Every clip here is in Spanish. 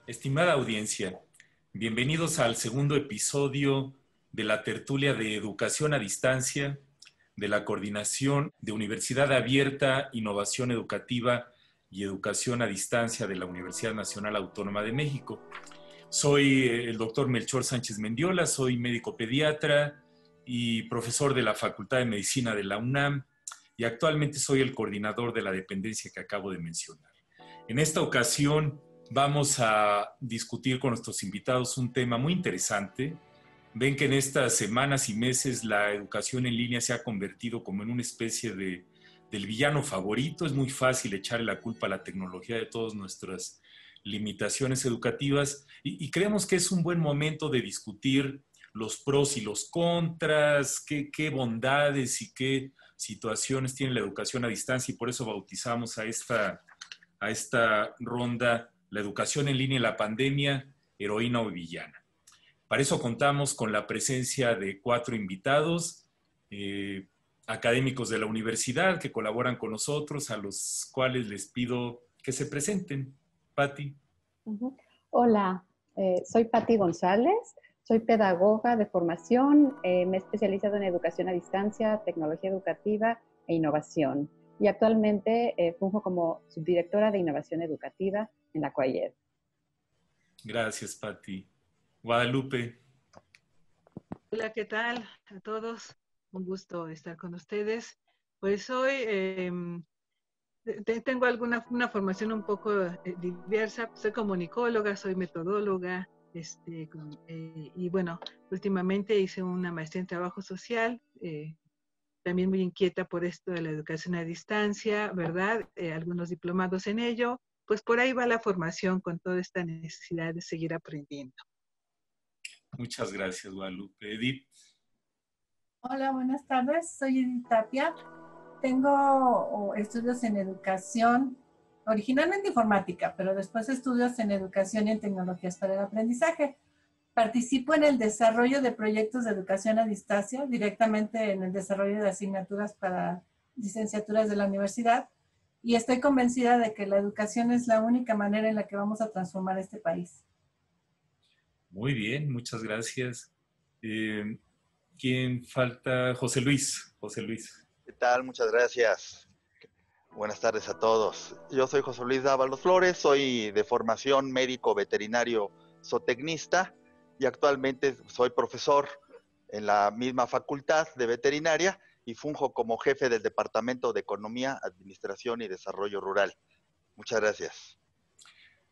Estimada audiencia, bienvenidos al segundo episodio de la tertulia de educación a distancia de la Coordinación de Universidad Abierta, Innovación Educativa y Educación a Distancia de la Universidad Nacional Autónoma de México. Soy el doctor Melchor Sánchez Mendiola, soy médico pediatra y profesor de la Facultad de Medicina de la UNAM y actualmente soy el coordinador de la dependencia que acabo de mencionar. En esta ocasión vamos a discutir con nuestros invitados un tema muy interesante. Ven que en estas semanas y meses la educación en línea se ha convertido como en una especie del villano favorito. Es muy fácil echarle la culpa a la tecnología de todas nuestras limitaciones educativas y creemos que es un buen momento de discutir los pros y los contras, qué bondades y qué situaciones tiene la educación a distancia, y por eso bautizamos a esta ronda la educación en línea y la pandemia, heroína o villana. Para eso contamos con la presencia de 4 invitados, académicos de la universidad que colaboran con nosotros, a los cuales les pido que se presenten. Patti. Hola, soy Patti González, soy pedagoga de formación, me he especializado en educación a distancia, tecnología educativa e innovación. Y actualmente funjo como subdirectora de innovación educativa en la COAIED. Gracias, Patti. Guadalupe. Hola, ¿qué tal a todos? Un gusto estar con ustedes. Pues hoy tengo una formación un poco diversa. Soy comunicóloga, soy metodóloga, y bueno, últimamente hice una maestría en trabajo social, también muy inquieta por esto de la educación a distancia, ¿verdad? Algunos diplomados en ello. Pues por ahí va la formación con toda esta necesidad de seguir aprendiendo. Muchas gracias, Guadalupe. Edith. Hola, buenas tardes. Soy Edith Tapia. Tengo estudios en educación, originalmente informática, pero después estudios en educación y en tecnologías para el aprendizaje. Participo en el desarrollo de proyectos de educación a distancia, directamente en el desarrollo de asignaturas para licenciaturas de la universidad, y estoy convencida de que la educación es la única manera en la que vamos a transformar este país. Muy bien, muchas gracias. ¿Quién falta? José Luis. José Luis. ¿Qué tal? Muchas gracias. Buenas tardes a todos. Yo soy José Luis Dávalos Flores, soy de formación médico veterinario zootecnista y actualmente soy profesor en la misma facultad de veterinaria y funjo como jefe del Departamento de Economía, Administración y Desarrollo Rural. Muchas gracias.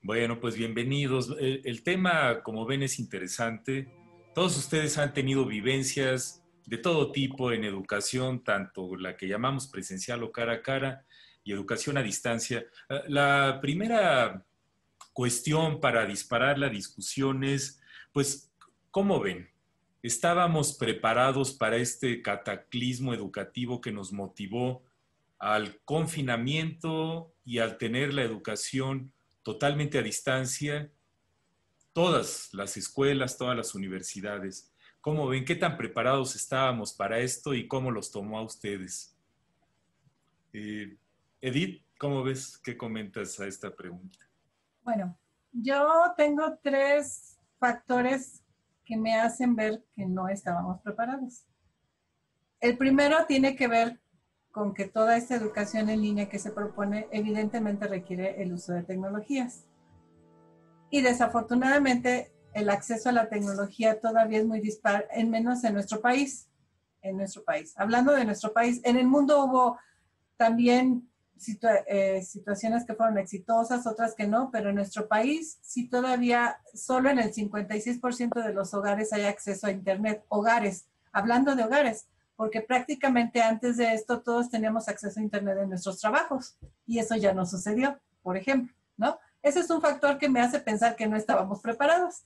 Bueno, pues bienvenidos. El tema, como ven, es interesante. Todos ustedes han tenido vivencias de todo tipo en educación, tanto la que llamamos presencial o cara a cara y educación a distancia. La primera cuestión para disparar la discusión es, pues, ¿cómo ven? ¿Estábamos preparados para este cataclismo educativo que nos motivó al confinamiento y al tener la educación totalmente a distancia? Todas las escuelas, todas las universidades. ¿Cómo ven? ¿Qué tan preparados estábamos para esto y cómo los tomó a ustedes? Edith, ¿cómo ves? ¿Qué comentas a esta pregunta? Bueno, yo tengo 3 factores que me hacen ver que no estábamos preparados. El primero tiene que ver con que toda esta educación en línea que se propone evidentemente requiere el uso de tecnologías. Y desafortunadamente el acceso a la tecnología todavía es muy dispar, en menos en nuestro país. Hablando de nuestro país, en el mundo hubo también situaciones que fueron exitosas, otras que no, pero en nuestro país sí todavía solo en el 56% de los hogares hay acceso a Internet. Hogares, hablando de hogares, porque prácticamente antes de esto todos teníamos acceso a Internet en nuestros trabajos y eso ya no sucedió, por ejemplo, ¿no? Ese es un factor que me hace pensar que no estábamos preparados.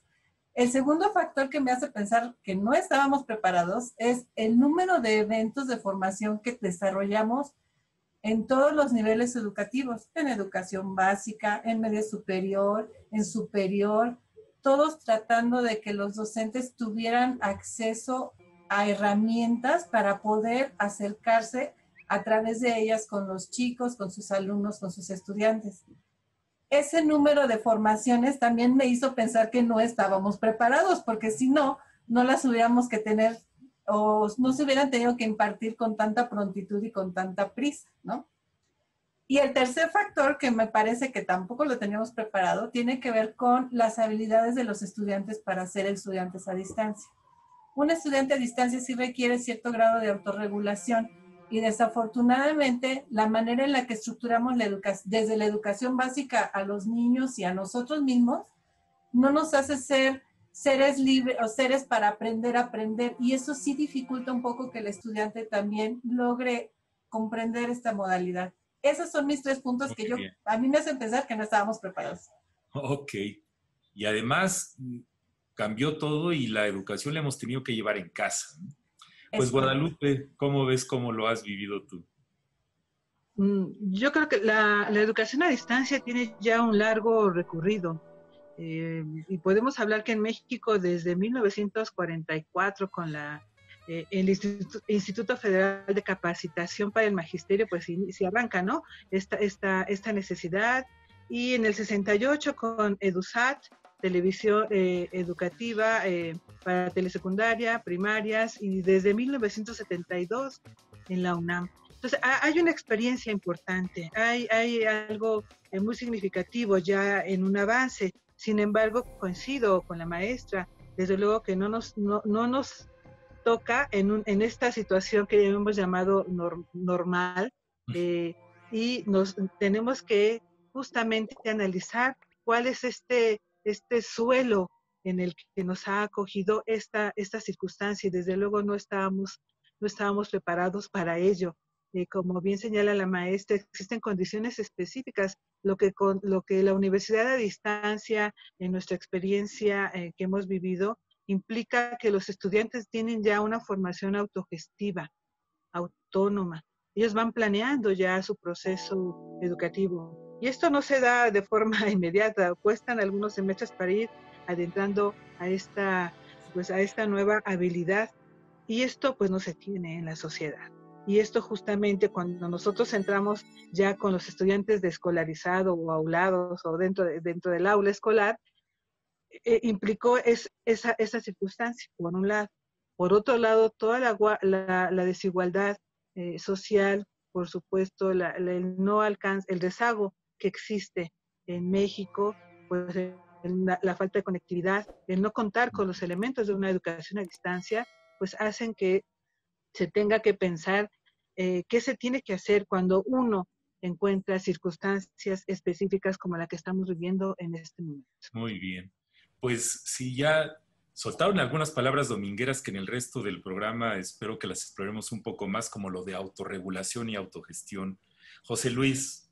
El segundo factor que me hace pensar que no estábamos preparados es el número de eventos de formación que desarrollamos en todos los niveles educativos, en educación básica, en media superior, en superior, todos tratando de que los docentes tuvieran acceso a herramientas para poder acercarse a través de ellas con los chicos, con sus alumnos, con sus estudiantes. Ese número de formaciones también me hizo pensar que no estábamos preparados, porque si no, no las hubiéramos que tener o no se hubieran tenido que impartir con tanta prontitud y con tanta prisa, ¿no? Y el tercer factor, que me parece que tampoco lo teníamos preparado, tiene que ver con las habilidades de los estudiantes para ser estudiantes a distancia. Un estudiante a distancia sí requiere cierto grado de autorregulación y desafortunadamente la manera en la que estructuramos la desde la educación básica a los niños y a nosotros mismos no nos hace ser seres libres o seres para aprender a aprender, y eso sí dificulta un poco que el estudiante también logre comprender esta modalidad. Esos son mis 3 puntos que a mí me hacen pensar que no estábamos preparados. Ok. Y además cambió todo y la educación la hemos tenido que llevar en casa, ¿no? Pues Guadalupe, ¿cómo ves cómo lo has vivido tú? Yo creo que la educación a distancia tiene ya un largo recorrido. Y podemos hablar que en México desde 1944 con el Instituto Federal de Capacitación para el Magisterio, pues sí arranca, ¿no? Esta necesidad. Y en el 68 con EduSat, televisión educativa para telesecundaria, primarias, y desde 1972 en la UNAM. Entonces, hay una experiencia importante, hay algo muy significativo ya en un avance. Sin embargo, coincido con la maestra, desde luego que no nos toca en esta situación que hemos llamado normal, y nos tenemos que justamente analizar cuál es este suelo en el que nos ha acogido esta circunstancia, y desde luego no estábamos preparados para ello. Como bien señala la maestra, existen condiciones específicas, lo que la universidad a distancia, en nuestra experiencia que hemos vivido, implica que los estudiantes tienen ya una formación autogestiva, autónoma. Ellos van planeando ya su proceso educativo. Y esto no se da de forma inmediata, cuestan algunos semestres para ir adentrando a esta nueva habilidad. Y esto pues no se tiene en la sociedad. Y esto justamente cuando nosotros entramos ya con los estudiantes de escolarizado o aulados o dentro del aula escolar, implicó esa circunstancia, por un lado. Por otro lado, toda la desigualdad social, por supuesto, el no alcance, el rezago que existe en México, pues la falta de conectividad, el no contar con los elementos de una educación a distancia, pues hacen que se tenga que pensar qué se tiene que hacer cuando uno encuentra circunstancias específicas como la que estamos viviendo en este momento. Muy bien. Pues si ya soltaron algunas palabras domingueras que en el resto del programa espero que las exploremos un poco más, como lo de autorregulación y autogestión. José Luis,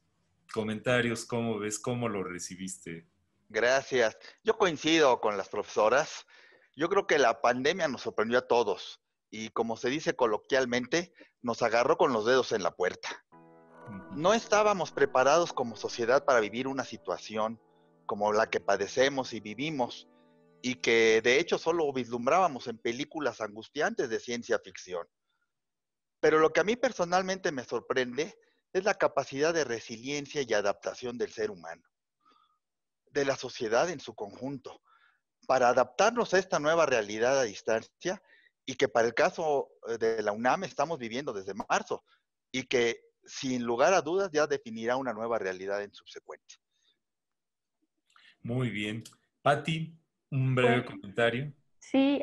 comentarios, ¿cómo ves? ¿Cómo lo recibiste? Gracias. Yo coincido con las profesoras. Yo creo que la pandemia nos sorprendió a todos y, como se dice coloquialmente, nos agarró con los dedos en la puerta. No estábamos preparados como sociedad para vivir una situación como la que padecemos y vivimos, y que de hecho solo vislumbrábamos en películas angustiantes de ciencia ficción. Pero lo que a mí personalmente me sorprende es la capacidad de resiliencia y adaptación del ser humano, de la sociedad en su conjunto, para adaptarnos a esta nueva realidad a distancia, y que para el caso de la UNAM estamos viviendo desde marzo, y que sin lugar a dudas ya definirá una nueva realidad en subsecuente. Muy bien. Pati, un breve comentario. Sí,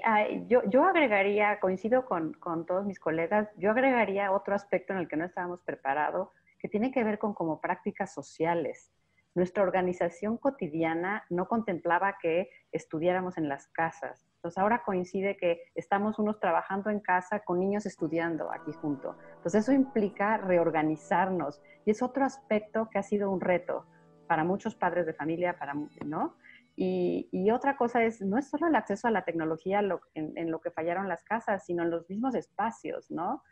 yo agregaría, coincido con todos mis colegas, yo agregaría otro aspecto en el que no estábamos preparados, que tiene que ver con como prácticas sociales. Nuestra organización cotidiana no contemplaba que estudiáramos en las casas. Entonces ahora coincide que estamos unos trabajando en casa con niños estudiando aquí junto. Entonces eso implica reorganizarnos, y es otro aspecto que ha sido un reto para muchos padres de familia, ¿no? Y otra cosa no es solo el acceso a la tecnología en lo que fallaron las casas, sino en los mismos espacios, ¿no?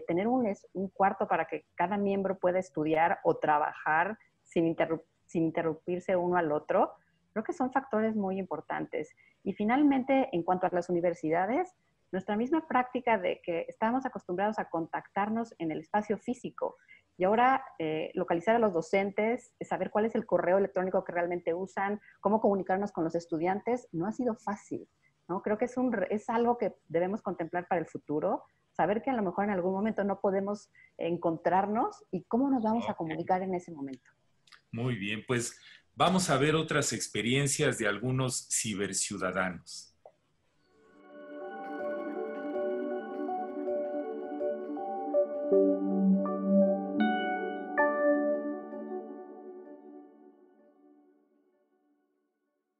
Tener un cuarto para que cada miembro pueda estudiar o trabajar sin interrumpirse uno al otro, creo que son factores muy importantes. Y finalmente, en cuanto a las universidades, nuestra misma práctica de que estábamos acostumbrados a contactarnos en el espacio físico. Y ahora localizar a los docentes, saber cuál es el correo electrónico que realmente usan, cómo comunicarnos con los estudiantes, no ha sido fácil, ¿no? Creo que es algo que debemos contemplar para el futuro, saber que a lo mejor en algún momento no podemos encontrarnos y cómo nos vamos a comunicar en ese momento. Muy bien, pues vamos a ver otras experiencias de algunos ciberciudadanos.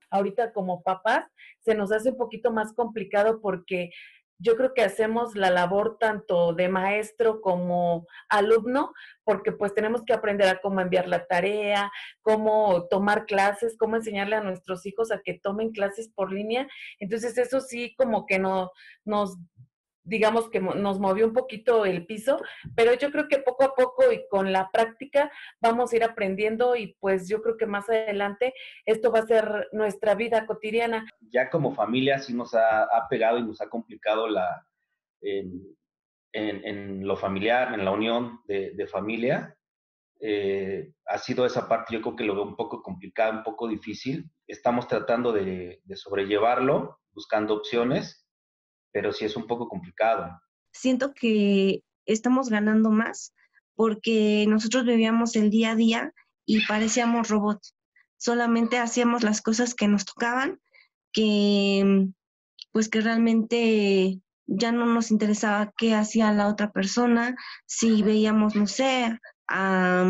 Ahorita como papás se nos hace un poquito más complicado porque yo creo que hacemos la labor tanto de maestro como alumno, porque pues tenemos que aprender a cómo enviar la tarea, cómo tomar clases, cómo enseñarle a nuestros hijos a que tomen clases por línea. Entonces eso sí como que digamos que nos movió un poquito el piso, pero yo creo que poco a poco y con la práctica vamos a ir aprendiendo y pues yo creo que más adelante esto va a ser nuestra vida cotidiana. Ya como familia sí nos ha pegado y nos ha complicado en lo familiar, en la unión de familia. Ha sido esa parte, yo creo que lo veo un poco complicada, un poco difícil. Estamos tratando de sobrellevarlo, buscando opciones, pero sí es un poco complicado. Siento que estamos ganando más porque nosotros vivíamos el día a día y parecíamos robots. Solamente hacíamos las cosas que nos tocaban, que realmente ya no nos interesaba qué hacía la otra persona, si veíamos, no sé, a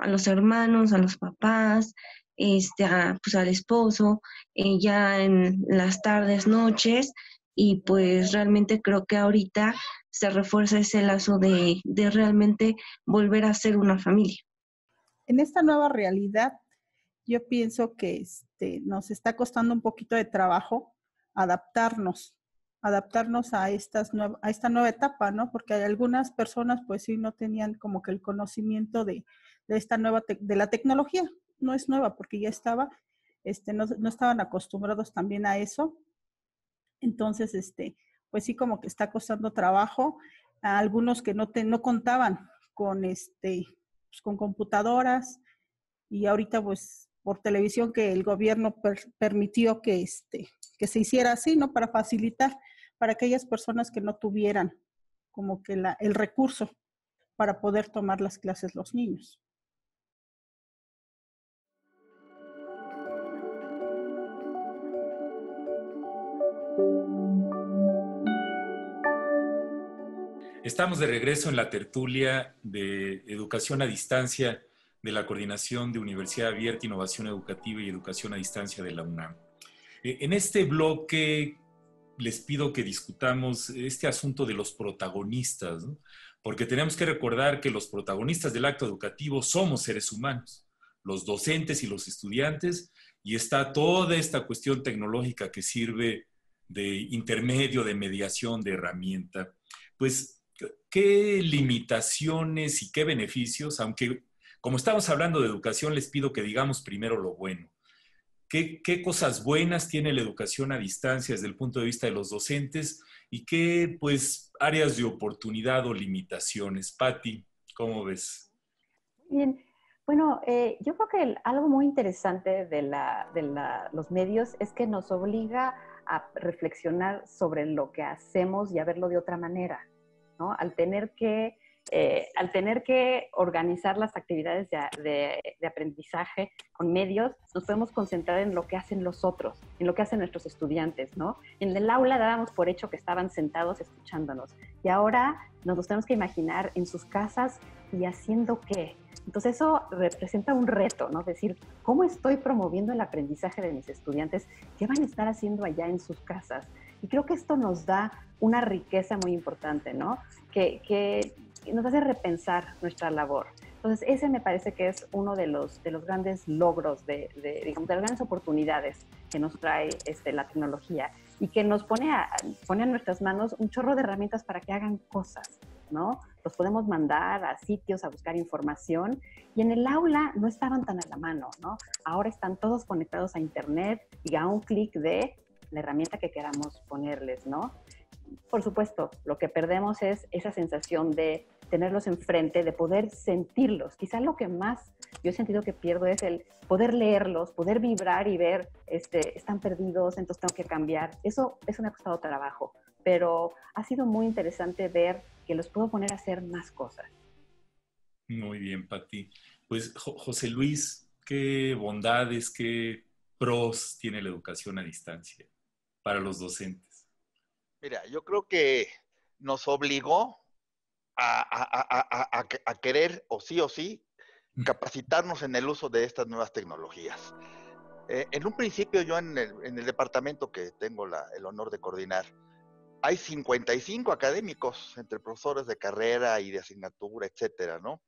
los hermanos, a los papás, al esposo, ya en las tardes, noches, y pues realmente creo que ahorita se refuerza ese lazo de realmente volver a ser una familia. En esta nueva realidad, yo pienso que nos está costando un poquito de trabajo adaptarnos a esta nueva etapa, ¿no? Porque hay algunas personas, pues sí, no tenían como que el conocimiento de esta nueva, de la tecnología. No es nueva porque ya estaba, no estaban acostumbrados también a eso. Entonces, pues sí, como que está costando trabajo a algunos que no contaban con, pues con computadoras, y ahorita, pues, por televisión que el gobierno permitió que se hiciera así, ¿no? Para facilitar para aquellas personas que no tuvieran como que el recurso para poder tomar las clases los niños. Estamos de regreso en la tertulia de Educación a Distancia de la Coordinación de Universidad Abierta, Innovación Educativa y Educación a Distancia de la UNAM. En este bloque les pido que discutamos este asunto de los protagonistas, ¿no? Porque tenemos que recordar que los protagonistas del acto educativo somos seres humanos, los docentes y los estudiantes, y está toda esta cuestión tecnológica que sirve de intermedio, de mediación, de herramienta. Pues, ¿qué limitaciones y qué beneficios? Aunque, como estamos hablando de educación, les pido que digamos primero lo bueno. ¿Qué cosas buenas tiene la educación a distancia desde el punto de vista de los docentes y qué, pues, áreas de oportunidad o limitaciones? Patti, ¿cómo ves? Bien, bueno, yo creo que algo muy interesante de los medios es que nos obliga a reflexionar sobre lo que hacemos y a verlo de otra manera, ¿no? Al tener que organizar las actividades de aprendizaje con medios, nos podemos concentrar en lo que hacen los otros, en lo que hacen nuestros estudiantes, ¿no? En el aula dábamos por hecho que estaban sentados escuchándonos, y ahora nos los tenemos que imaginar en sus casas y haciendo qué. Entonces eso representa un reto, ¿no? Es decir, ¿cómo estoy promoviendo el aprendizaje de mis estudiantes? ¿Qué van a estar haciendo allá en sus casas? Y creo que esto nos da una riqueza muy importante, ¿no? Que nos hace repensar nuestra labor. Entonces, ese me parece que es uno de los grandes logros, digamos, de las grandes oportunidades que nos trae la tecnología y que nos pone a nuestras manos un chorro de herramientas para que hagan cosas, ¿no? Los podemos mandar a sitios a buscar información y en el aula no estaban tan a la mano, ¿no? Ahora están todos conectados a internet y a un clic de la herramienta que queramos ponerles, ¿no? por supuesto, lo que perdemos es esa sensación de tenerlos enfrente, de poder sentirlos. Quizás lo que más yo he sentido que pierdo es el poder leerlos, poder vibrar y ver, están perdidos, entonces tengo que cambiar. Eso me ha costado trabajo, pero ha sido muy interesante ver que los puedo poner a hacer más cosas. Muy bien, Pati. Pues, José Luis, ¿qué bondades, qué pros tiene la educación a distancia para los docentes? Mira, yo creo que nos obligó a querer, o sí, capacitarnos en el uso de estas nuevas tecnologías. En un principio, yo en el departamento que tengo el honor de coordinar, hay 55 académicos, entre profesores de carrera y de asignatura, etcétera, ¿no?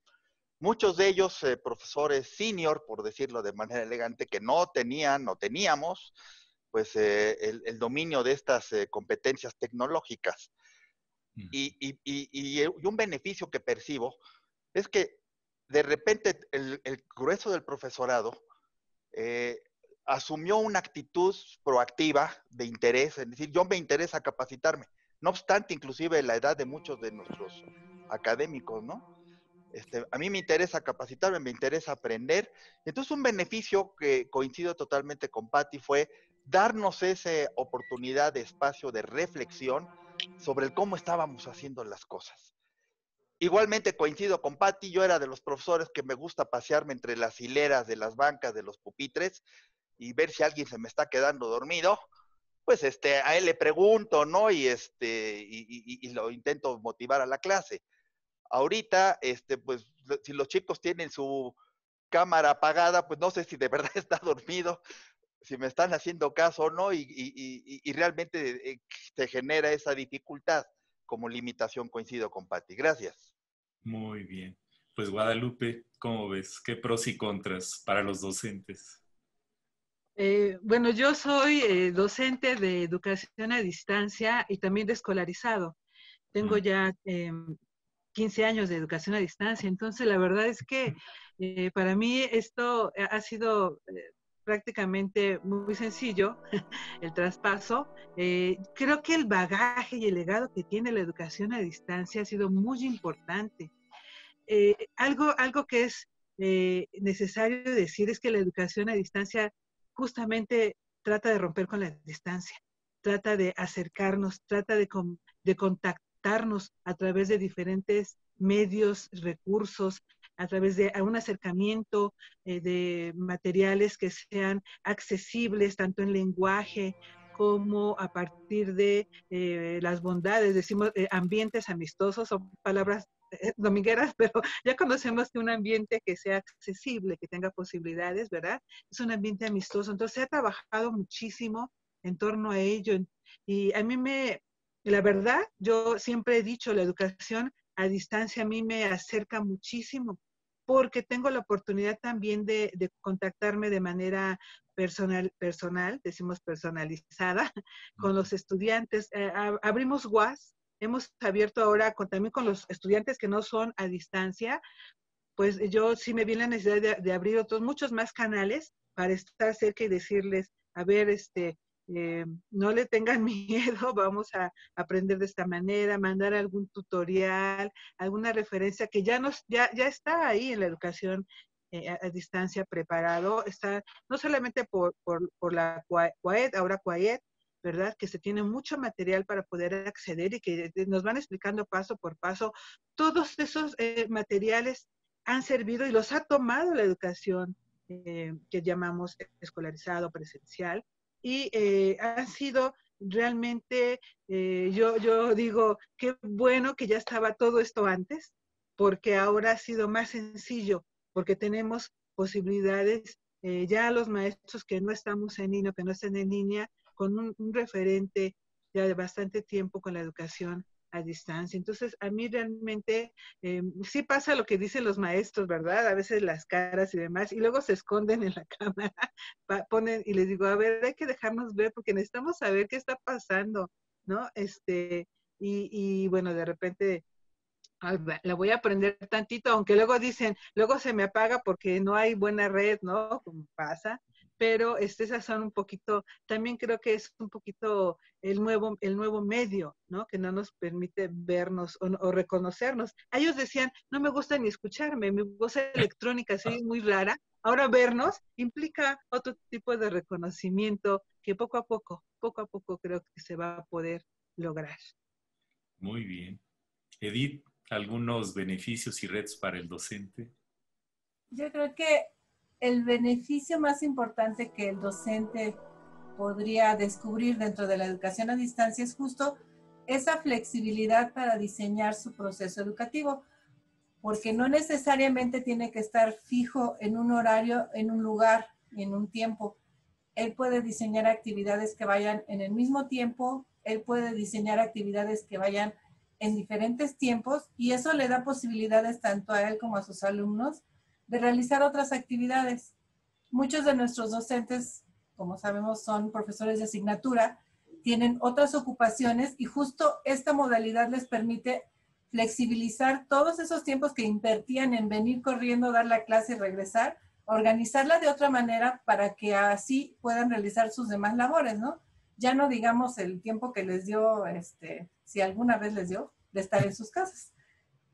Muchos de ellos profesores senior, por decirlo de manera elegante, que no teníamos, pues el dominio de estas competencias tecnológicas. Y un beneficio que percibo es que de repente el grueso del profesorado asumió una actitud proactiva de interés, es decir, yo me interesa capacitarme. No obstante, inclusive la edad de muchos de nuestros académicos, ¿no? A mí me interesa capacitarme, me interesa aprender. Entonces, un beneficio que coincido totalmente con Patti fue darnos esa oportunidad de espacio de reflexión sobre el cómo estábamos haciendo las cosas. Igualmente coincido con Patti, yo era de los profesores que me gusta pasearme entre las hileras de las bancas, de los pupitres, y ver si alguien se me está quedando dormido. Pues a él le pregunto, ¿no? Y lo intento motivar a la clase. Ahorita, pues, si los chicos tienen su cámara apagada, pues no sé si de verdad está dormido, si me están haciendo caso o no, y realmente se genera esa dificultad como limitación. Coincido con Patti. Gracias. Muy bien. Pues, Guadalupe, ¿cómo ves? ¿Qué pros y contras para los docentes? Bueno, yo soy docente de educación a distancia y también de escolarizado. Tengo ya 15 años de educación a distancia, entonces la verdad es que para mí esto ha sido prácticamente muy sencillo, el traspaso. Creo que el bagaje y el legado que tiene la educación a distancia ha sido muy importante. Algo que es necesario decir es que la educación a distancia justamente trata de romper con la distancia, trata de acercarnos, trata de contactarnos a través de diferentes medios, recursos, a través de un acercamiento de materiales que sean accesibles tanto en lenguaje como a partir de las bondades, decimos ambientes amistosos, son palabras domingueras, pero ya conocemos que un ambiente que sea accesible, que tenga posibilidades, ¿verdad? Es un ambiente amistoso. Entonces se ha trabajado muchísimo en torno a ello. Y a mí la verdad, yo siempre he dicho, la educación a distancia a mí me acerca muchísimo, porque tengo la oportunidad también de contactarme de manera personal, decimos personalizada, con los estudiantes. Abrimos WAS. Hemos abierto ahora también con los estudiantes que no son a distancia, pues yo sí me vi la necesidad de abrir muchos más canales para estar cerca y decirles, a ver, no le tengan miedo, vamos a aprender de esta manera, mandar algún tutorial, alguna referencia que ya está ahí en la educación a distancia preparado, está no solamente por la CUAED, ahora CUAED, ¿verdad? Que se tiene mucho material para poder acceder y que nos van explicando paso por paso. Todos esos materiales han servido y los ha tomado la educación que llamamos escolarizado, presencial, y han sido realmente, yo digo, qué bueno que ya estaba todo esto antes, porque ahora ha sido más sencillo, porque tenemos posibilidades, ya los maestros que no estamos en línea, que no están en línea, con un referente ya de bastante tiempo con la educación a distancia. Entonces, a mí realmente sí pasa lo que dicen los maestros, ¿verdad? A veces las caras y demás, y luego se esconden en la cámara, ponen, y les digo, a ver, hay que dejarnos ver porque necesitamos saber qué está pasando, ¿no? Y bueno, de repente la voy a aprender tantito, aunque luego dicen, luego se me apaga porque no hay buena red, ¿no? Como pasa. pero esas son un poquito, también creo que es un poquito el nuevo medio, ¿no? Que no nos permite vernos o reconocernos. Ellos decían, no me gusta ni escucharme, mi voz electrónica es muy rara. Ahora vernos implica otro tipo de reconocimiento que poco a poco creo que se va a poder lograr. Muy bien. Edith, ¿algunos beneficios y retos para el docente? Yo creo que el beneficio más importante que el docente podría descubrir dentro de la educación a distancia es justo esa flexibilidad para diseñar su proceso educativo, porque no necesariamente tiene que estar fijo en un horario, en un lugar, en un tiempo. Él puede diseñar actividades que vayan en el mismo tiempo, él puede diseñar actividades que vayan en diferentes tiempos, y eso le da posibilidades tanto a él como a sus alumnos de realizar otras actividades. Muchos de nuestros docentes, como sabemos, son profesores de asignatura, tienen otras ocupaciones y justo esta modalidad les permite flexibilizar todos esos tiempos que invertían en venir corriendo, dar la clase y regresar, organizarla de otra manera para que así puedan realizar sus demás labores, ¿no? Ya no digamos el tiempo que les dio, si alguna vez les dio, de estar en sus casas,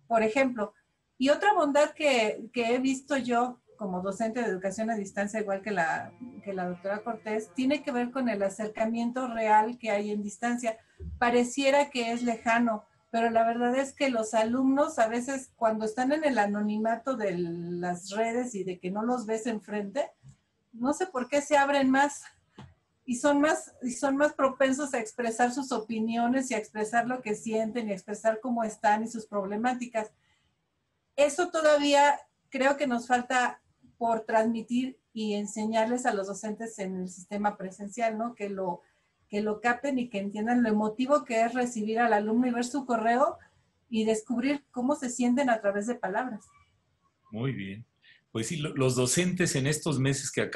por ejemplo. Y otra bondad que he visto yo como docente de educación a distancia, igual que la doctora Cortés, tiene que ver con el acercamiento real que hay en distancia. Pareciera que es lejano, pero la verdad es que los alumnos a veces cuando están en el anonimato de las redes y de que no los ves enfrente, no sé por qué se abren más y son más propensos a expresar sus opiniones y a expresar lo que sienten y a expresar cómo están y sus problemáticas. Eso todavía creo que nos falta por transmitir y enseñarles a los docentes en el sistema presencial, ¿no? Que lo capten y que entiendan lo emotivo que es recibir al alumno y ver su correo y descubrir cómo se sienten a través de palabras. Muy bien. Pues sí, los docentes en estos meses que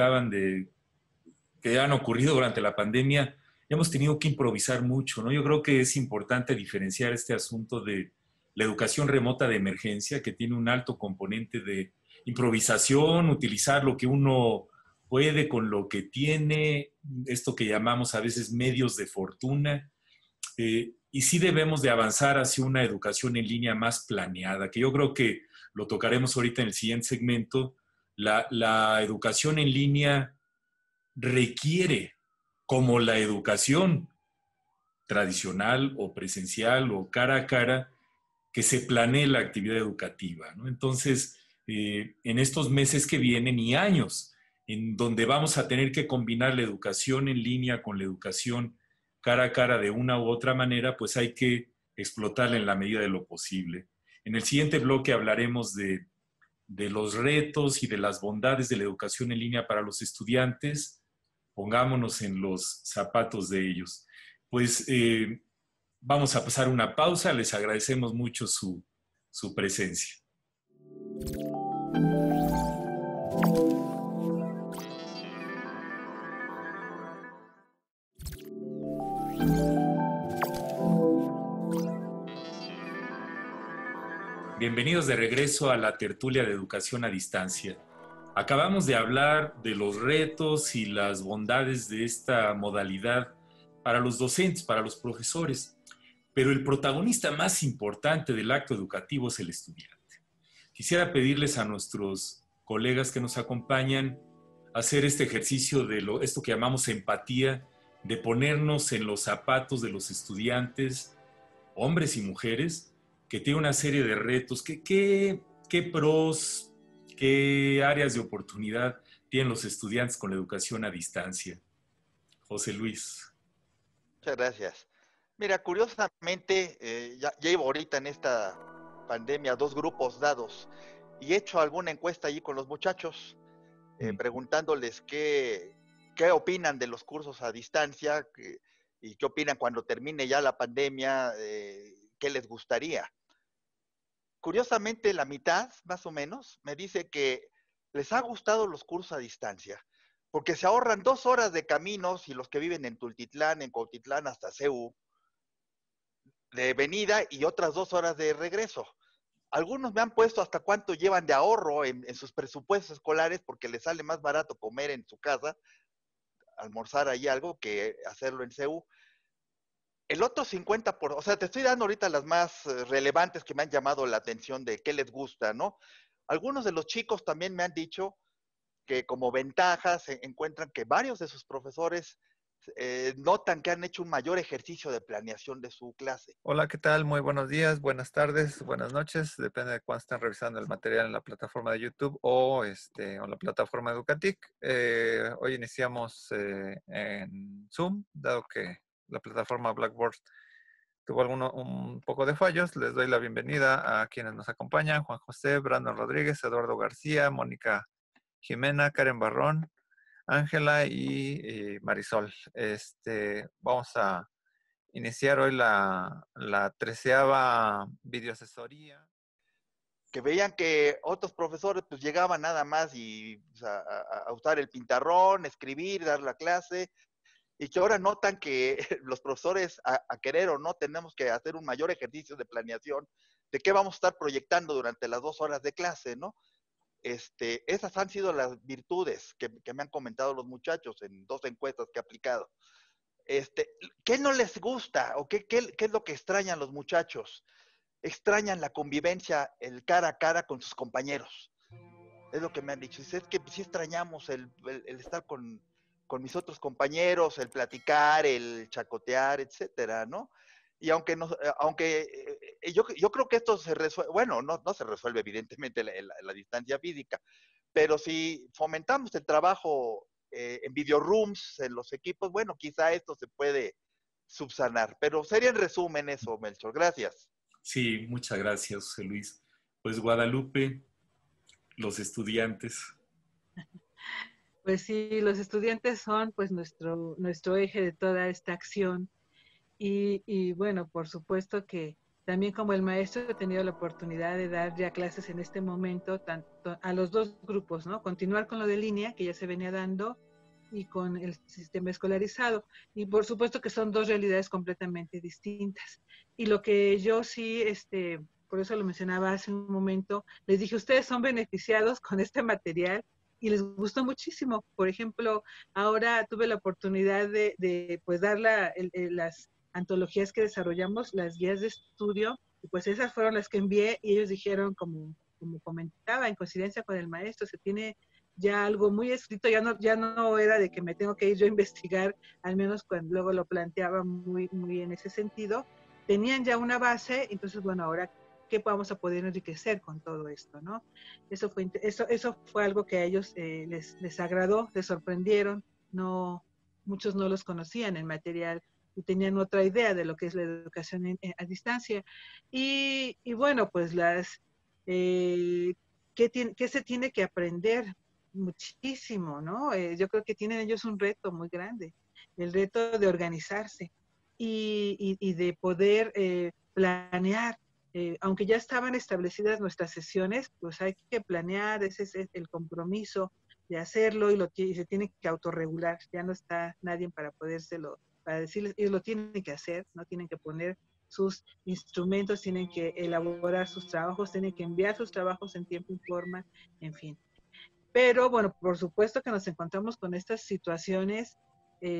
que han ocurrido durante la pandemia, hemos tenido que improvisar mucho, ¿no? Yo creo que es importante diferenciar este asunto de la educación remota de emergencia, que tiene un alto componente de improvisación, utilizar lo que uno puede con lo que tiene, esto que llamamos a veces medios de fortuna, y sí debemos de avanzar hacia una educación en línea más planeada, que yo creo que lo tocaremos ahorita en el siguiente segmento. La educación en línea requiere, como la educación tradicional o presencial o cara a cara, que se planee la actividad educativa, ¿no? Entonces, en estos meses que vienen y años, en donde vamos a tener que combinar la educación en línea con la educación cara a cara de una u otra manera, pues hay que explotarla en la medida de lo posible. En el siguiente bloque hablaremos de los retos y de las bondades de la educación en línea para los estudiantes. Pongámonos en los zapatos de ellos. Pues vamos a pasar una pausa. Les agradecemos mucho su presencia. Bienvenidos de regreso a la tertulia de educación a distancia. Acabamos de hablar de los retos y las bondades de esta modalidad para los docentes, para los profesores, pero el protagonista más importante del acto educativo es el estudiante. Quisiera pedirles a nuestros colegas que nos acompañan hacer este ejercicio de esto que llamamos empatía, de ponernos en los zapatos de los estudiantes, hombres y mujeres, que tienen una serie de retos. ¿Qué pros, qué áreas de oportunidad tienen los estudiantes con la educación a distancia? José Luis. Muchas gracias. Mira, curiosamente, ya llevo ahorita en esta pandemia 2 grupos dados y he hecho alguna encuesta allí con los muchachos, preguntándoles qué opinan de los cursos a distancia y qué opinan cuando termine ya la pandemia, qué les gustaría. Curiosamente, la mitad, más o menos, me dice que les ha gustado los cursos a distancia, porque se ahorran 2 horas de caminos, y los que viven en Tultitlán, en Cuautitlán, hasta CEU, de venida, y otras 2 horas de regreso. Algunos me han puesto hasta cuánto llevan de ahorro en sus presupuestos escolares, porque les sale más barato comer en su casa almorzar ahí algo que hacerlo en CEU. El otro 50%, o sea, te estoy dando ahorita las más relevantes que me han llamado la atención de qué les gusta, ¿no? Algunos de los chicos también me han dicho que como ventajas encuentran que varios de sus profesores notan que han hecho un mayor ejercicio de planeación de su clase. Hola, ¿qué tal? Muy buenos días, buenas tardes, buenas noches. Depende de cuándo estén revisando el material en la plataforma de YouTube o en la plataforma Educatic. Hoy iniciamos en Zoom, dado que la plataforma Blackboard tuvo un poco de fallos. Les doy la bienvenida a quienes nos acompañan: Juan José, Brandon Rodríguez, Eduardo García, Mónica Jimena, Karen Barrón, Ángela y Marisol. Vamos a iniciar hoy la 13ª videoasesoría. Que veían que otros profesores pues llegaban nada más y o sea, a usar el pintarrón, escribir, dar la clase, y que ahora notan que los profesores, a querer o no, tenemos que hacer un mayor ejercicio de planeación de qué vamos a estar proyectando durante las 2 horas de clase, ¿no? Esas han sido las virtudes que me han comentado los muchachos en 2 encuestas que he aplicado. ¿Qué no les gusta o qué es lo que extrañan los muchachos? Extrañan la convivencia, el cara a cara con sus compañeros. Es lo que me han dicho. Es que sí extrañamos el estar con mis otros compañeros, el platicar, el chacotear, etcétera, ¿no? Y aunque yo creo que esto se resuelve, bueno, no se resuelve evidentemente la distancia física, pero si fomentamos el trabajo en videorooms, en los equipos, bueno, quizá esto se puede subsanar. Pero sería en resumen eso, Melchor. Gracias. Sí, muchas gracias, José Luis. Pues Guadalupe, los estudiantes. Pues sí, los estudiantes son pues nuestro eje de toda esta acción. Y bueno, por supuesto que también como el maestro he tenido la oportunidad de dar ya clases en este momento tanto a los 2 grupos, ¿no? Continuar con lo de línea, que ya se venía dando, y con el sistema escolarizado. Y por supuesto que son 2 realidades completamente distintas. Y lo que yo sí, por eso lo mencionaba hace un momento, les dije, ustedes son beneficiados con este material y les gustó muchísimo. Por ejemplo, ahora tuve la oportunidad de pues dar las antologías que desarrollamos, las guías de estudio, y pues esas fueron las que envié y ellos dijeron, como comentaba, en coincidencia con el maestro, se tiene ya algo muy escrito, ya no era de que me tengo que ir yo a investigar, al menos cuando luego lo planteaba muy, muy en ese sentido. Tenían ya una base, entonces bueno, ahora qué vamos a poder enriquecer con todo esto, ¿no? Eso fue algo que a ellos les agradó, les sorprendieron, muchos no los conocían en material y tenían otra idea de lo que es la educación a distancia. Y bueno, pues ¿qué se tiene que aprender? Muchísimo, ¿no? Yo creo que tienen ellos un reto muy grande, el reto de organizarse y de poder planear. Aunque ya estaban establecidas nuestras sesiones, pues hay que planear, ese es el compromiso de hacerlo y se tiene que autorregular. Ya no está nadie para decirles, ellos lo tienen que hacer, no tienen que poner sus instrumentos, tienen que elaborar sus trabajos, tienen que enviar sus trabajos en tiempo y forma, en fin. Pero bueno, por supuesto que nos encontramos con estas situaciones.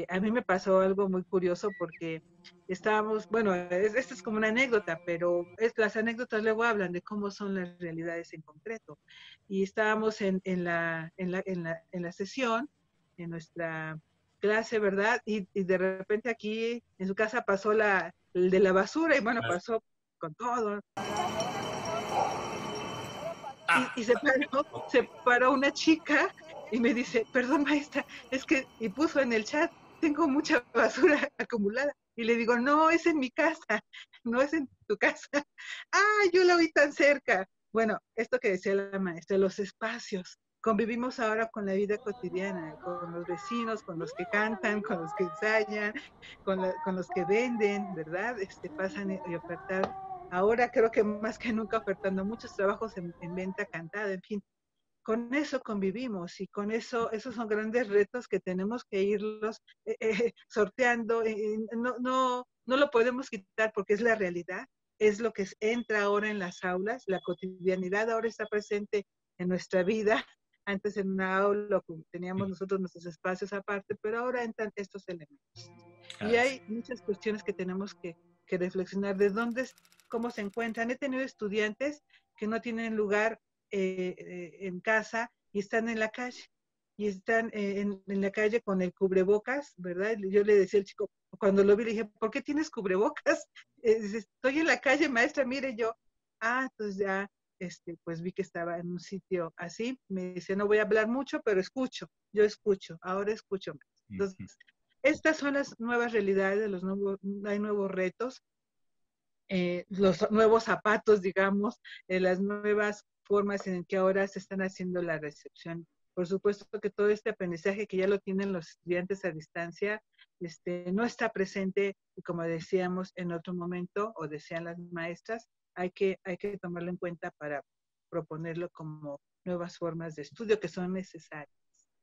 A mí me pasó algo muy curioso porque estábamos, bueno, esta es como una anécdota, pero las anécdotas luego hablan de cómo son las realidades en concreto. Y estábamos en la sesión, en nuestra clase, ¿verdad? Y de repente aquí en su casa pasó el de la basura y bueno, pasó con todo. Y se paró una chica y me dice, perdón maestra, y puso en el chat, tengo mucha basura acumulada. Y le digo, no, es en mi casa, no es en tu casa. Ah, yo la oí tan cerca. Bueno, esto que decía la maestra, los espacios. Convivimos ahora con la vida cotidiana, con los vecinos, con los que cantan, con los que ensayan, con los que venden, ¿verdad? Pasan y ofertar. Ahora creo que más que nunca ofertando muchos trabajos en venta cantada, en fin. Con eso convivimos y con eso, esos son grandes retos que tenemos que irlos sorteando. No lo podemos quitar porque es la realidad, es lo que entra ahora en las aulas, la cotidianidad ahora está presente en nuestra vida Antes en una aula teníamos nosotros nuestros espacios aparte, pero ahora entran estos elementos. Y hay muchas cuestiones que tenemos que reflexionar de dónde, cómo se encuentran. He tenido estudiantes que no tienen lugar en casa y están en la calle. Y están en la calle con el cubrebocas, ¿verdad? Yo le decía al chico, cuando lo vi, le dije, ¿por qué tienes cubrebocas? Dice, estoy en la calle, maestra, mire yo. Entonces ya, pues vi que estaba en un sitio así. Me dice, no voy a hablar mucho, pero escucho. Yo escucho, ahora escucho más. Entonces, estas son las nuevas realidades, hay nuevos retos, los nuevos zapatos, digamos, las nuevas formas en que ahora se están haciendo la recepción. Por supuesto que todo este aprendizaje que ya lo tienen los estudiantes a distancia, no está presente, como decíamos en otro momento, o decían las maestras, hay que tomarlo en cuenta para proponerlo como nuevas formas de estudio que son necesarias.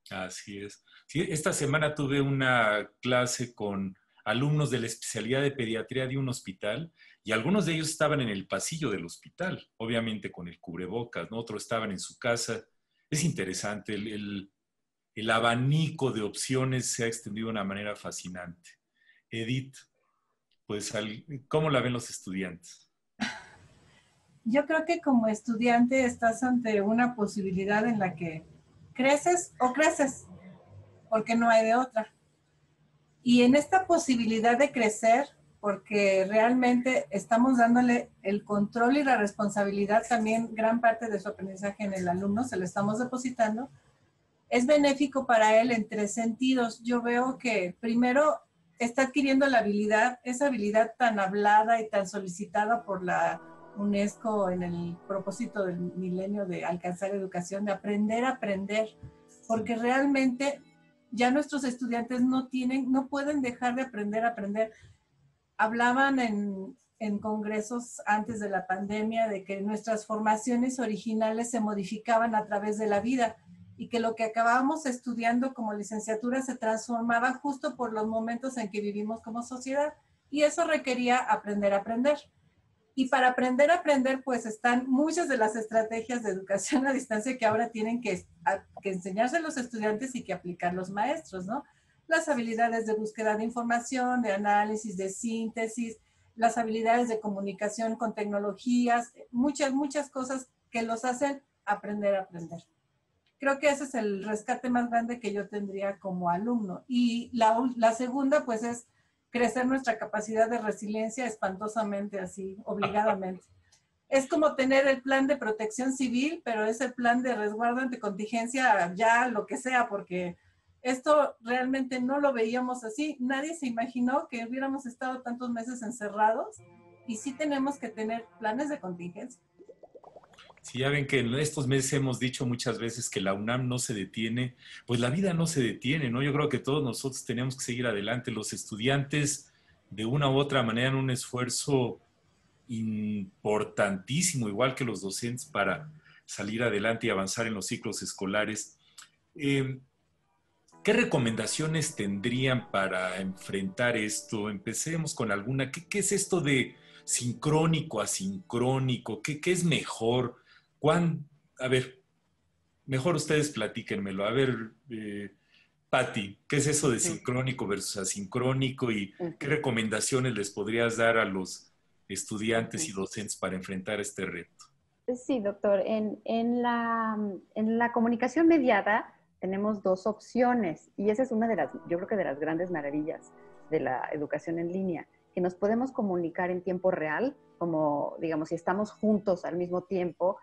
Así es. Sí, esta semana tuve una clase con alumnos de la especialidad de pediatría de un hospital y algunos de ellos estaban en el pasillo del hospital, obviamente con el cubrebocas, ¿no? Otros estaban en su casa. Es interesante, el abanico de opciones se ha extendido de una manera fascinante. Edith, pues, ¿cómo la ven los estudiantes? Yo creo que como estudiante estás ante una posibilidad en la que creces o creces, porque no hay de otra. Y en esta posibilidad de crecer, porque realmente estamos dándole el control y la responsabilidad, también gran parte de su aprendizaje en el alumno, se lo estamos depositando, es benéfico para él en 3 sentidos. Yo veo que primero está adquiriendo la habilidad, esa habilidad tan hablada y tan solicitada por la UNESCO en el propósito del milenio de alcanzar educación, de aprender a aprender, porque realmente ya nuestros estudiantes no pueden dejar de aprender a aprender. Hablaban en congresos antes de la pandemia de que nuestras formaciones originales se modificaban a través de la vida y que lo que acabábamos estudiando como licenciatura se transformaba justo por los momentos en que vivimos como sociedad. Y eso requería aprender a aprender. Y para aprender a aprender, pues están muchas de las estrategias de educación a distancia que ahora tienen que enseñarse los estudiantes y que aplicar los maestros, ¿no? Las habilidades de búsqueda de información, de análisis, de síntesis, las habilidades de comunicación con tecnologías, muchas cosas que los hacen aprender a aprender. Creo que ese es el rescate más grande que yo tendría como alumno. Y la segunda, pues, es crecer nuestra capacidad de resiliencia espantosamente, así, obligadamente. Es como tener el plan de protección civil, pero es el plan de resguardo ante contingencia, ya lo que sea, porque esto realmente no lo veíamos así. Nadie se imaginó que hubiéramos estado tantos meses encerrados y sí tenemos que tener planes de contingencia. Si ya ven que en estos meses hemos dicho muchas veces que la UNAM no se detiene, pues la vida no se detiene, ¿no? Yo creo que todos nosotros tenemos que seguir adelante. Los estudiantes, de una u otra manera, en un esfuerzo importantísimo, igual que los docentes, para salir adelante y avanzar en los ciclos escolares. ¿Qué recomendaciones tendrían para enfrentar esto? Empecemos con alguna. ¿Qué es esto de sincrónico, asincrónico? ¿Qué es mejor? A ver, mejor ustedes platíquenmelo. A ver, Patti, ¿qué es eso de sincrónico versus asincrónico y qué recomendaciones les podrías dar a los estudiantes y docentes para enfrentar este reto? Sí, doctor. En la comunicación mediada tenemos 2 opciones y esa es una de las, yo creo que de las grandes maravillas de la educación en línea, que nos podemos comunicar en tiempo real, como, digamos, si estamos juntos al mismo tiempo,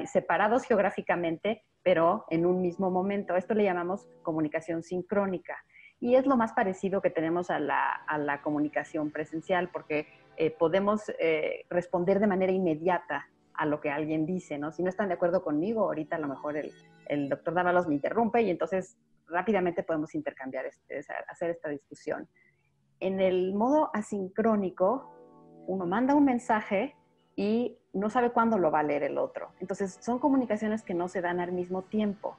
separados geográficamente, pero en un mismo momento. Esto le llamamos comunicación sincrónica. Y es lo más parecido que tenemos a la comunicación presencial, porque podemos responder de manera inmediata a lo que alguien dice, ¿no? Si no están de acuerdo conmigo, ahorita a lo mejor el doctor Dávalos me interrumpe y entonces rápidamente podemos intercambiar, hacer esta discusión. En el modo asincrónico, uno manda un mensaje y no sabe cuándo lo va a leer el otro. Entonces, son comunicaciones que no se dan al mismo tiempo.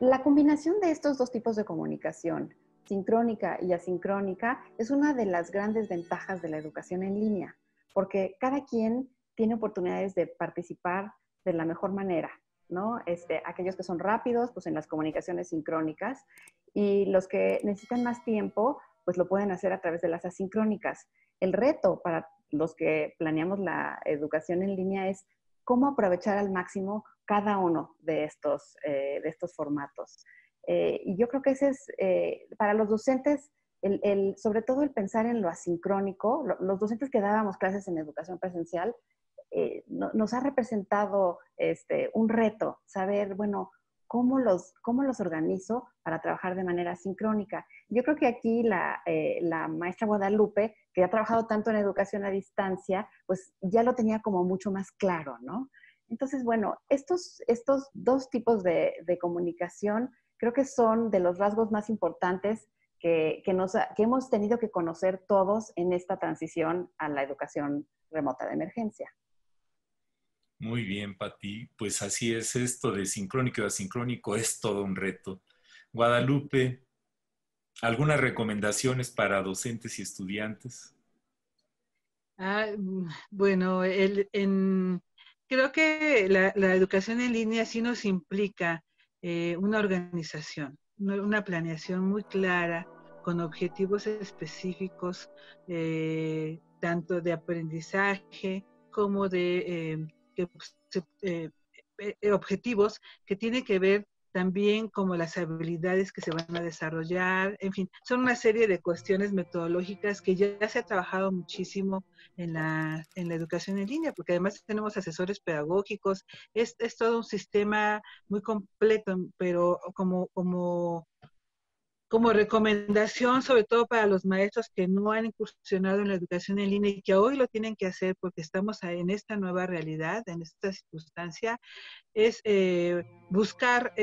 La combinación de estos 2 tipos de comunicación, sincrónica y asincrónica, es una de las grandes ventajas de la educación en línea, porque cada quien tiene oportunidades de participar de la mejor manera. ¿no? Aquellos que son rápidos, pues en las comunicaciones sincrónicas, y los que necesitan más tiempo, pues lo pueden hacer a través de las asincrónicas. El reto para los que planeamos la educación en línea es cómo aprovechar al máximo cada uno de estos formatos. Y yo creo que ese es, para los docentes, sobre todo el pensar en lo asincrónico. Los docentes que dábamos clases en educación presencial, nos ha representado un reto, saber, bueno, ¿cómo los organizo para trabajar de manera sincrónica? Yo creo que aquí la maestra Guadalupe, que ha trabajado tanto en educación a distancia, pues ya lo tenía como mucho más claro, ¿no? Entonces, bueno, estos dos tipos de comunicación creo que son de los rasgos más importantes que hemos tenido que conocer todos en esta transición a la educación remota de emergencia. Muy bien, Pati. Pues así es, esto de sincrónico y asincrónico es todo un reto. Guadalupe, ¿algunas recomendaciones para docentes y estudiantes? Bueno, creo que la educación en línea sí nos implica una organización, una planeación muy clara, con objetivos específicos, tanto de aprendizaje como de objetivos que tienen que ver también como las habilidades que se van a desarrollar, en fin, son una serie de cuestiones metodológicas que ya se ha trabajado muchísimo en la educación en línea, porque además tenemos asesores pedagógicos, es todo un sistema muy completo, pero como recomendación, sobre todo para los maestros que no han incursionado en la educación en línea y que hoy lo tienen que hacer porque estamos en esta nueva realidad, en esta circunstancia, es buscar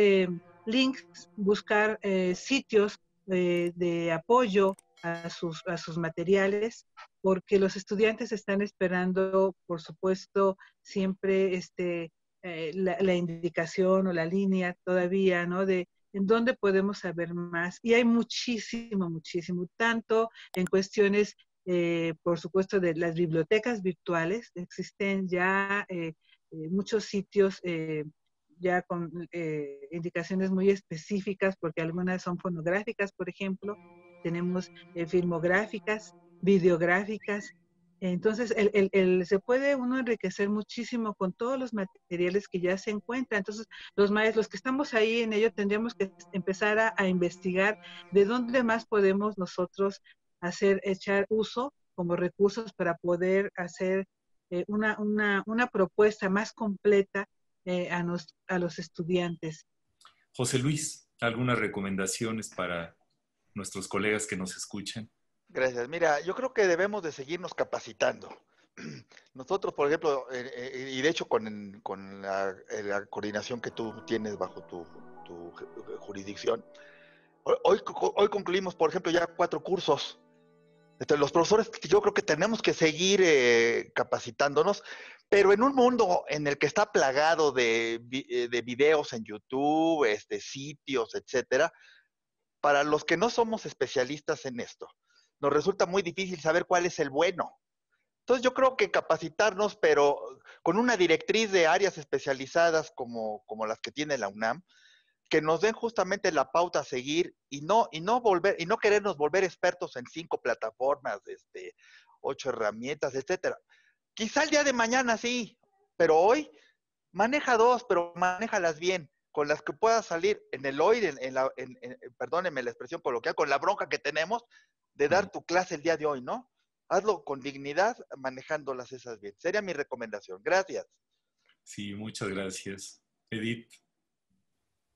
links, buscar sitios de apoyo a sus materiales, porque los estudiantes están esperando, por supuesto, siempre la indicación o la línea todavía, ¿no? De en dónde podemos saber más. Y hay muchísimo, muchísimo, tanto en cuestiones, por supuesto, de las bibliotecas virtuales. Existen ya muchos sitios ya con indicaciones muy específicas, porque algunas son fonográficas, por ejemplo. Tenemos filmográficas, videográficas. Entonces, se puede uno enriquecer muchísimo con todos los materiales que ya se encuentran. Entonces, los maestros, los que estamos ahí en ello, tendríamos que empezar a investigar de dónde más podemos nosotros echar uso como recursos para poder hacer una propuesta más completa a los estudiantes. José Luis, ¿algunas recomendaciones para nuestros colegas que nos escuchan? Gracias. Mira, yo creo que debemos de seguirnos capacitando. Nosotros, por ejemplo, y de hecho con la coordinación que tú tienes bajo tu jurisdicción, hoy concluimos, por ejemplo, ya 4 cursos. Entonces, los profesores, yo creo que tenemos que seguir capacitándonos, pero en un mundo en el que está plagado de videos en YouTube, sitios, etcétera, para los que no somos especialistas en esto, nos resulta muy difícil saber cuál es el bueno. Entonces yo creo que capacitarnos, pero con una directriz de áreas especializadas como las que tiene la UNAM, que nos den justamente la pauta a seguir y no querernos volver expertos en 5 plataformas, 8 herramientas, etcétera. Quizá el día de mañana sí, pero hoy maneja 2, pero manéjalas bien, con las que puedas salir en el hoy, perdónenme la expresión coloquial, con la bronca que tenemos de dar tu clase el día de hoy, ¿no? Hazlo con dignidad, manejándolas esas bien. Sería mi recomendación. Gracias. Sí, muchas gracias. Edith.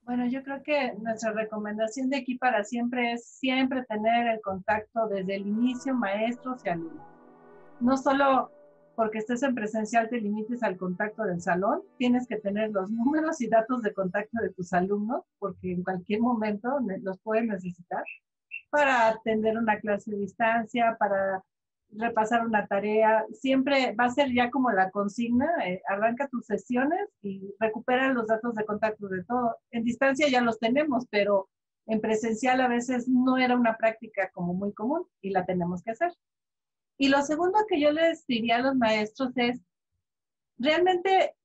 Bueno, yo creo que nuestra recomendación de aquí para siempre es siempre tener el contacto desde el inicio, maestros y alumnos. No solo porque estés en presencial te limites al contacto del salón, tienes que tener los números y datos de contacto de tus alumnos, porque en cualquier momento los puedes necesitar para atender una clase a distancia, para repasar una tarea. Siempre va a ser ya como la consigna, arranca tus sesiones y recupera los datos de contacto de todo. En distancia ya los tenemos, pero en presencial a veces no era una práctica como muy común y la tenemos que hacer. Y lo segundo que yo les diría a los maestros es, realmente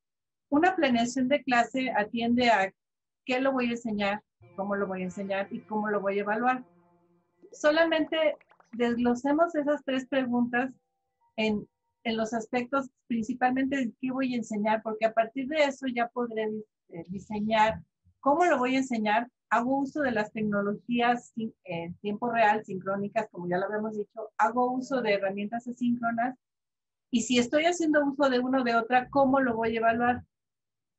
una planeación de clase atiende a qué lo voy a enseñar, cómo lo voy a enseñar y cómo lo voy a evaluar. Solamente desglosemos esas 3 preguntas en los aspectos principalmente de qué voy a enseñar, porque a partir de eso ya podré diseñar cómo lo voy a enseñar. Hago uso de las tecnologías en tiempo real, sincrónicas, como ya lo habíamos dicho. Hago uso de herramientas asíncronas. Y si estoy haciendo uso de una o de otra, ¿cómo lo voy a evaluar?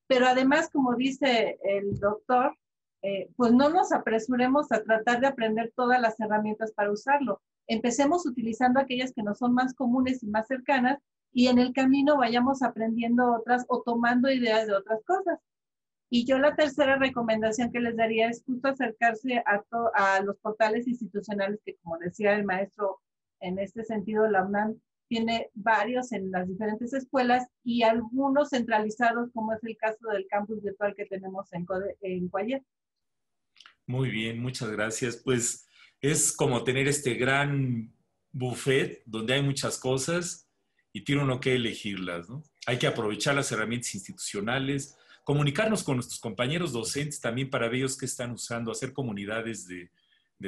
Pero además, como dice el doctor, pues no nos apresuremos a tratar de aprender todas las herramientas para usarlo. Empecemos utilizando aquellas que nos son más comunes y más cercanas y en el camino vayamos aprendiendo otras o tomando ideas de otras cosas. Y yo la tercera recomendación que les daría es justo acercarse a los portales institucionales que, como decía el maestro, en este sentido la UNAM tiene varios en las diferentes escuelas y algunos centralizados, como es el caso del campus virtual que tenemos en Cuallet. Muy bien, muchas gracias. Pues es como tener este gran buffet donde hay muchas cosas y tiene uno que elegirlas, ¿no? Hay que aprovechar las herramientas institucionales, comunicarnos con nuestros compañeros docentes también para ver ellos qué están usando, hacer comunidades de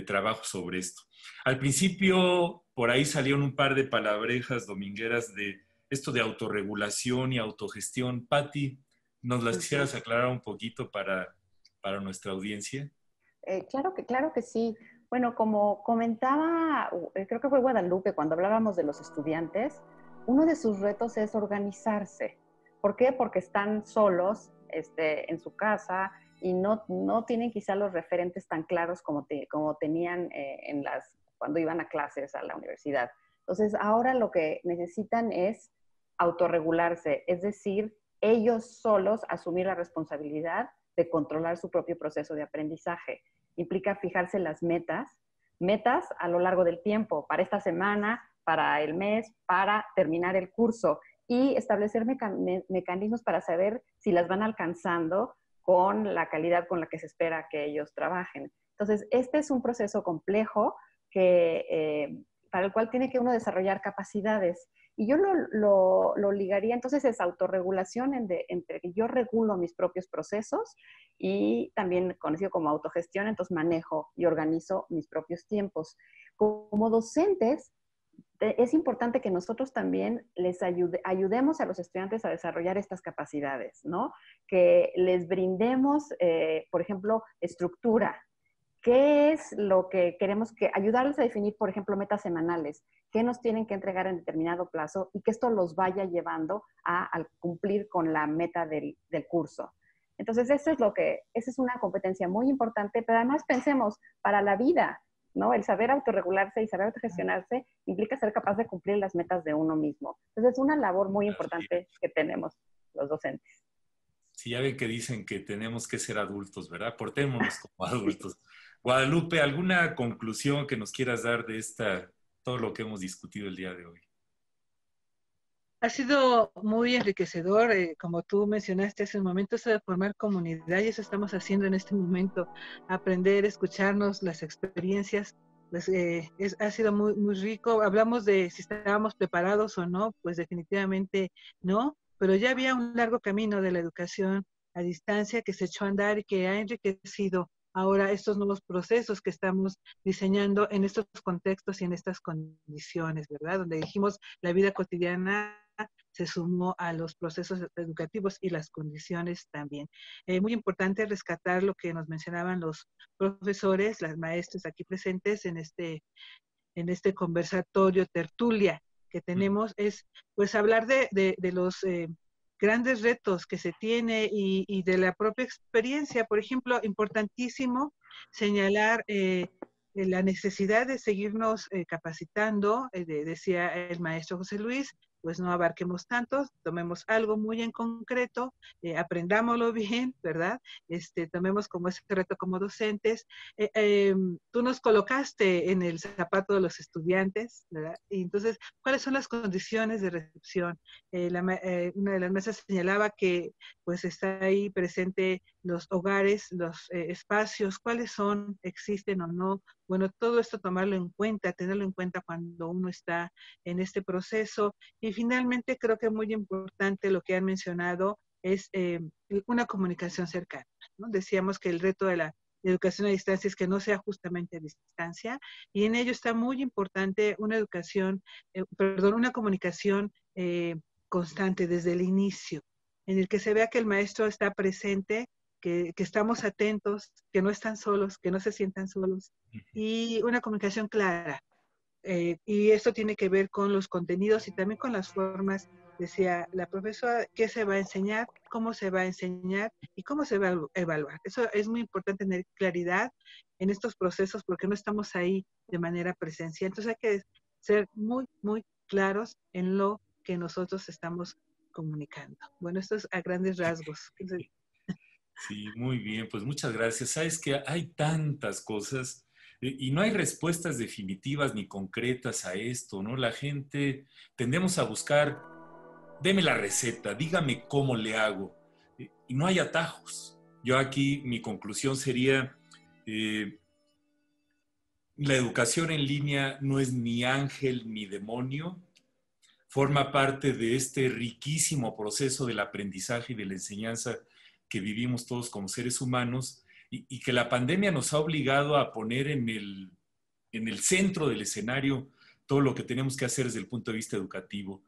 trabajo sobre esto. Al principio, por ahí salieron un par de palabrejas domingueras de esto de autorregulación y autogestión. Patti, ¿nos las quisieras aclarar un poquito para nuestra audiencia? Claro que sí. Bueno, como comentaba, creo que fue Guadalupe, cuando hablábamos de los estudiantes, uno de sus retos es organizarse. ¿Por qué? Porque están solos en su casa y no tienen quizá los referentes tan claros como tenían cuando iban a clases a la universidad. Entonces, ahora lo que necesitan es autorregularse, es decir, ellos solos asumir la responsabilidad de controlar su propio proceso de aprendizaje. Implica fijarse las metas a lo largo del tiempo, para esta semana, para el mes, para terminar el curso y establecer mecanismos para saber si las van alcanzando con la calidad con la que se espera que ellos trabajen. Entonces, este es un proceso complejo para el cual tiene que uno desarrollar capacidades. Y yo lo ligaría, entonces, es autorregulación entre que yo regulo mis propios procesos y también conocido como autogestión, entonces manejo y organizo mis propios tiempos. Como docentes, es importante que nosotros también les ayudemos a los estudiantes a desarrollar estas capacidades, ¿no? Que les brindemos, por ejemplo, estructura. ¿Qué es lo que queremos ayudarles a definir, por ejemplo, metas semanales? ¿Qué nos tienen que entregar en determinado plazo? Y que esto los vaya llevando a cumplir con la meta del curso. Entonces, esa es una competencia muy importante, pero además pensemos para la vida, ¿no? El saber autorregularse y saber autogestionarse implica ser capaz de cumplir las metas de uno mismo. Entonces, es una labor muy importante que tenemos los docentes. Sí, ya ven que dicen que tenemos que ser adultos, ¿verdad? Portémonos como adultos. Guadalupe, ¿alguna conclusión que nos quieras dar de todo lo que hemos discutido el día de hoy? Ha sido muy enriquecedor, como tú mencionaste hace un momento, eso de formar comunidad, y eso estamos haciendo en este momento, aprender, escucharnos las experiencias, pues, ha sido muy, muy rico. Hablamos de si estábamos preparados o no, pues definitivamente no, pero ya había un largo camino de la educación a distancia que se echó a andar y que ha enriquecido ahora estos nuevos procesos que estamos diseñando en estos contextos y en estas condiciones, ¿verdad? Donde dijimos la vida cotidiana se sumó a los procesos educativos y las condiciones también. Muy importante rescatar lo que nos mencionaban los profesores, las maestras aquí presentes en este conversatorio, tertulia que tenemos, es pues hablar de los grandes retos que se tiene y de la propia experiencia. Por ejemplo, importantísimo señalar la necesidad de seguirnos capacitando, decía el maestro José Luis, pues no abarquemos tanto, tomemos algo muy en concreto, aprendámoslo bien, ¿verdad? Tomemos como ese reto como docentes. Tú nos colocaste en el zapato de los estudiantes, ¿verdad? Y entonces, ¿cuáles son las condiciones de recepción? Una de las mesas señalaba que pues está ahí presente los hogares, los espacios, cuáles son, existen o no. Bueno, todo esto tomarlo en cuenta, tenerlo en cuenta cuando uno está en este proceso. Y finalmente creo que es muy importante lo que han mencionado, es una comunicación cercana, ¿no? Decíamos que el reto de la educación a distancia es que no sea justamente a distancia, y en ello está muy importante una una comunicación constante desde el inicio, en el que se vea que el maestro está presente, que estamos atentos, que no están solos, que no se sientan solos, y una comunicación clara. Y esto tiene que ver con los contenidos y también con las formas. Decía la profesora, qué se va a enseñar, cómo se va a enseñar y cómo se va a evaluar. Eso es muy importante, tener claridad en estos procesos, porque no estamos ahí de manera presencial. Entonces hay que ser muy, muy claros en lo que nosotros estamos comunicando. Bueno, esto es a grandes rasgos. Sí, muy bien, pues muchas gracias. Sabes que hay tantas cosas y no hay respuestas definitivas ni concretas a esto, ¿no? La gente tendemos a buscar, deme la receta, dígame cómo le hago, y no hay atajos. Yo aquí mi conclusión sería, eh, la educación en línea no es ni ángel ni demonio, forma parte de este riquísimo proceso del aprendizaje y de la enseñanza que vivimos todos como seres humanos, y que la pandemia nos ha obligado a poner en el centro del escenario todo lo que tenemos que hacer desde el punto de vista educativo.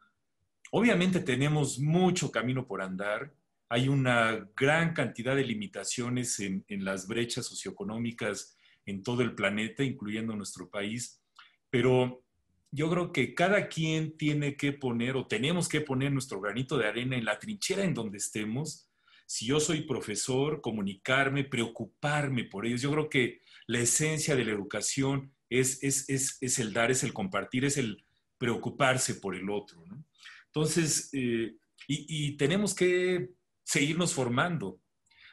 Obviamente tenemos mucho camino por andar, hay una gran cantidad de limitaciones en las brechas socioeconómicas en todo el planeta, incluyendo nuestro país, pero yo creo que cada quien tiene que poner o tenemos que poner nuestro granito de arena en la trinchera en donde estemos. Si yo soy profesor, comunicarme, preocuparme por ellos. Yo creo que la esencia de la educación es el dar, es el compartir, es el preocuparse por el otro, ¿no? Entonces, y tenemos que seguirnos formando.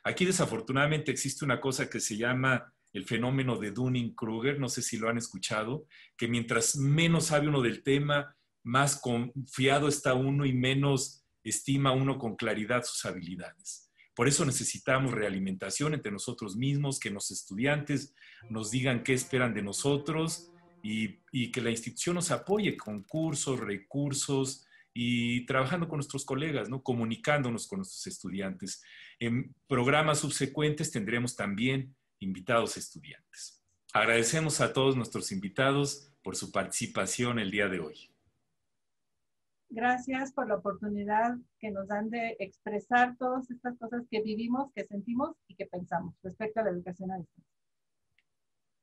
Aquí desafortunadamente existe una cosa que se llama el fenómeno de Dunning-Kruger, no sé si lo han escuchado, que mientras menos sabe uno del tema, más confiado está uno y menos estima uno con claridad sus habilidades. Por eso necesitamos realimentación entre nosotros mismos, que los estudiantes nos digan qué esperan de nosotros y que la institución nos apoye con cursos, recursos y trabajando con nuestros colegas, ¿no? Comunicándonos con nuestros estudiantes. En programas subsecuentes tendremos también invitados estudiantes. Agradecemos a todos nuestros invitados por su participación el día de hoy. Gracias por la oportunidad que nos dan de expresar todas estas cosas que vivimos, que sentimos y que pensamos respecto a la educación a distancia.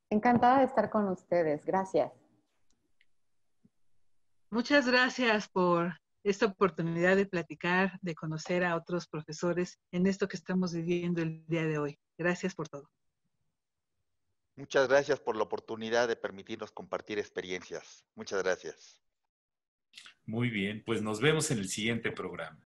Encantada de estar con ustedes. Gracias. Muchas gracias por esta oportunidad de platicar, de conocer a otros profesores en esto que estamos viviendo el día de hoy. Gracias por todo. Muchas gracias por la oportunidad de permitirnos compartir experiencias. Muchas gracias. Muy bien, pues nos vemos en el siguiente programa.